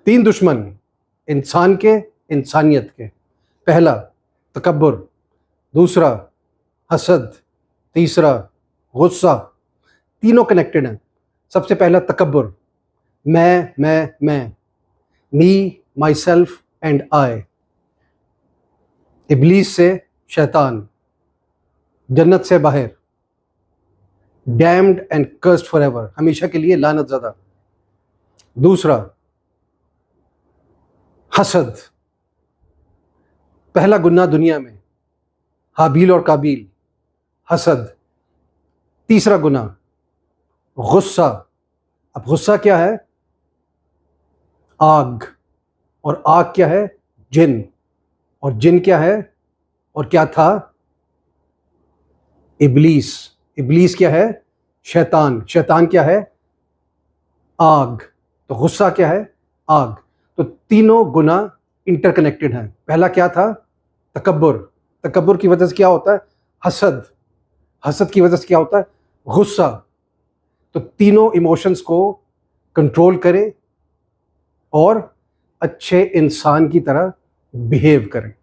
तीन दुश्मन इंसान के, इंसानियत के। पहला तकब्बुर, दूसरा हसद, तीसरा गुस्सा। तीनों कनेक्टेड हैं। सबसे पहला तकब्बुर, मैं, मी, माई सेल्फ एंड आई। इब्लीस से शैतान, जन्नत से बाहर, डैम्ड एंड कर्स्ड फॉरएवर, हमेशा के लिए लानत ज़दा। दूसरा हसद, पहला गुनाह दुनिया में, हाबील और काबील, हसद। तीसरा गुनाह गुस्सा। अब गुस्सा क्या है? आग। और आग क्या है? जिन। और जिन क्या है? और क्या था? इब्लीस। इब्लीस क्या है? शैतान। शैतान क्या है? आग। तो गुस्सा क्या है? आग। तो तीनों गुनाह इंटरकनेक्टेड हैं। पहला क्या था? तकब्बुर। तकब्बुर की वजह से क्या होता है? हसद। हसद की वजह से क्या होता है? गुस्सा। तो तीनों इमोशंस को कंट्रोल करें और अच्छे इंसान की तरह बिहेव करें।